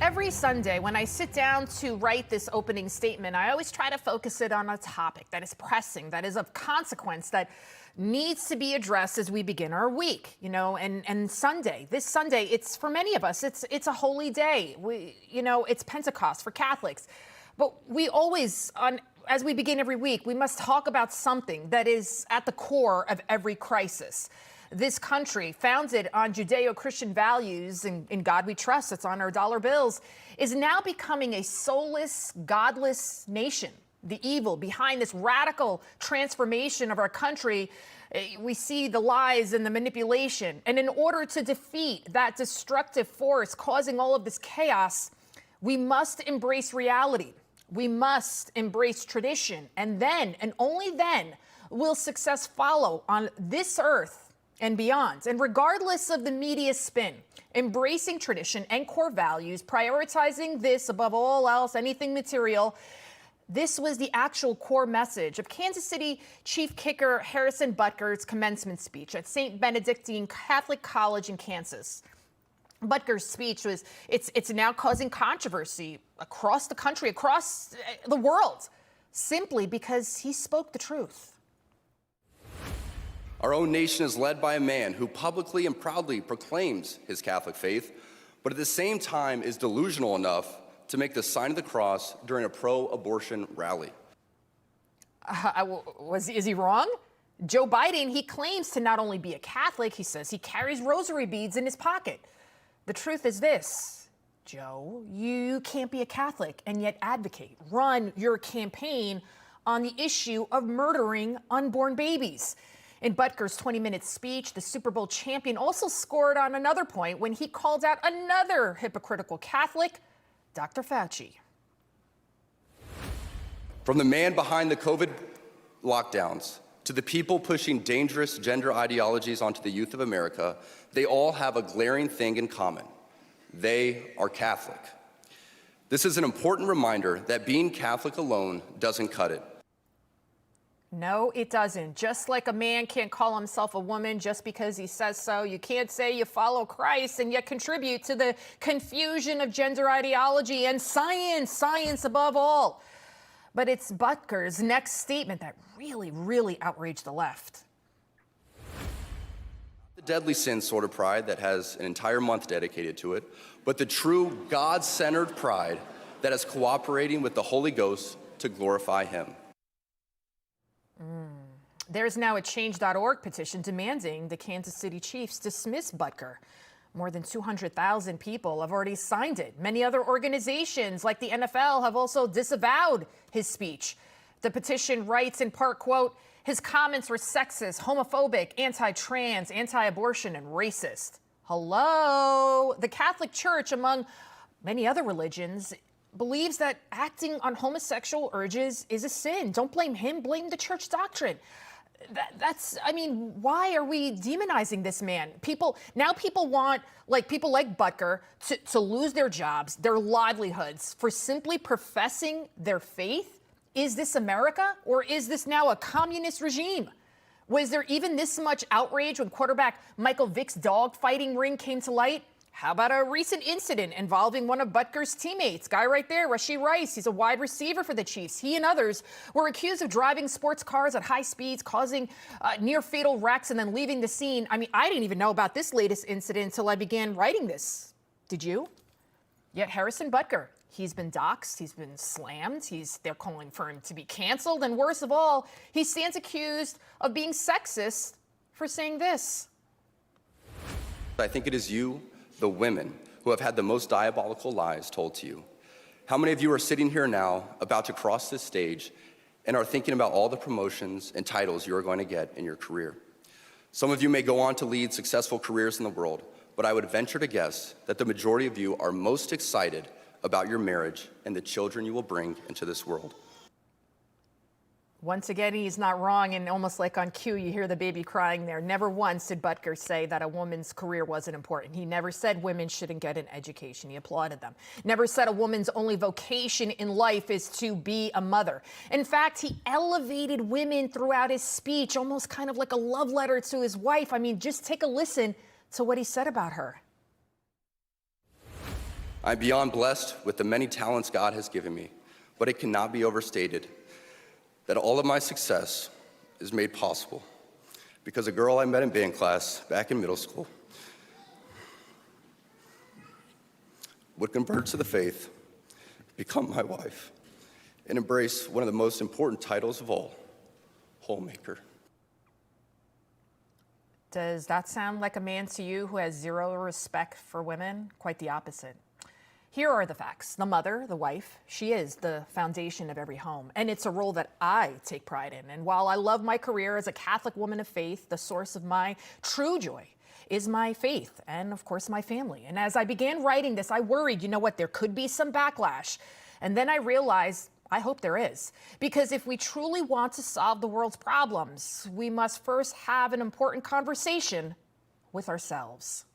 Every Sunday, when I sit down to write this opening statement, I always try to focus it on a topic that is pressing, that is of consequence, that needs to be addressed as we begin our week. And Sunday, this Sunday, it's for many of us, it's a holy day. It's Pentecost for Catholics. But we always, as we begin every week, we must talk about something that is at the core of every crisis. This country, founded on Judeo-Christian values, in God we trust, it's on our dollar bills, is now becoming a soulless, godless nation. The evil behind this radical transformation of our country, we see the lies and the manipulation. And in order to defeat that destructive force causing all of this chaos, we must embrace reality. We must embrace tradition. And then, and only then, will success follow on this earth and beyond. And regardless of the media spin, embracing tradition and core values, prioritizing this above all else, anything material, this was the actual core message of Kansas City Chief Kicker Harrison Butker's commencement speech at St. Benedictine Catholic College in Kansas. Butker's speech it's now causing controversy across the country, across the world, simply because he spoke the truth. Our own nation is led by a man who publicly and proudly proclaims his Catholic faith, but at the same time is delusional enough to make the sign of the cross during a pro-abortion rally. Is he wrong? Joe Biden, he claims to not only be a Catholic, he says he carries rosary beads in his pocket. The truth is this, Joe, you can't be a Catholic and yet advocate, run your campaign on the issue of murdering unborn babies. In Butker's 20-minute speech, the Super Bowl champion also scored on another point when he called out another hypocritical Catholic, Dr. Fauci. From the man behind the COVID lockdowns to the people pushing dangerous gender ideologies onto the youth of America, they all have a glaring thing in common. They are Catholic. This is an important reminder that being Catholic alone doesn't cut it. No, it doesn't. Just like a man can't call himself a woman just because he says so, you can't say you follow Christ and yet contribute to the confusion of gender ideology and science above all. But it's Butker's next statement that really outraged the left. The deadly sin sort of pride that has an entire month dedicated to it, but the true God-centered pride that is cooperating with the Holy Ghost to glorify him. There's now a change.org petition demanding the Kansas City Chiefs dismiss Butker. More than 200,000 people have already signed it. Many other organizations like the NFL have also disavowed his speech. The petition writes in part, quote, his comments were sexist, homophobic, anti-trans, anti-abortion, and racist. Hello? The Catholic Church, among many other religions, believes that acting on homosexual urges is a sin. Don't blame him, blame the church doctrine. Why are we demonizing this man? People want, people like Butker to lose their jobs, their livelihoods for simply professing their faith? Is this America, or is this now a communist regime? Was there even this much outrage when quarterback Michael Vick's dog fighting ring came to light? How about a recent incident involving one of Butker's teammates? Guy right there, Rashee Rice. He's a wide receiver for the Chiefs. He and others were accused of driving sports cars at high speeds, causing near-fatal wrecks, and then leaving the scene. I didn't even know about this latest incident until I began writing this. Did you? Yet Harrison Butker, he's been doxxed, he's been slammed, they're calling for him to be canceled, and worst of all, he stands accused of being sexist for saying this. I think it is you, the women, who have had the most diabolical lies told to you. How many of you are sitting here now about to cross this stage and are thinking about all the promotions and titles you are going to get in your career? Some of you may go on to lead successful careers in the world, but I would venture to guess that the majority of you are most excited about your marriage and the children you will bring into this world. Once again, he's not wrong, and almost like on cue, you hear the baby crying there. Never once did Butker say that a woman's career wasn't important. He never said women shouldn't get an education. He applauded them. Never said a woman's only vocation in life is to be a mother. In fact, he elevated women throughout his speech, almost kind of like a love letter to his wife. Just take a listen to what he said about her. I'm beyond blessed with the many talents God has given me, but it cannot be overstated that all of my success is made possible because a girl I met in band class back in middle school would convert to the faith, become my wife, and embrace one of the most important titles of all, homemaker. Does that sound like a man to you who has zero respect for women? Quite the opposite. Here are the facts. The mother, the wife, she is the foundation of every home. And it's a role that I take pride in. And while I love my career as a Catholic woman of faith, the source of my true joy is my faith and, of course, my family. And as I began writing this, I worried, you know what, there could be some backlash. And then I realized, I hope there is. Because if we truly want to solve the world's problems, we must first have an important conversation with ourselves.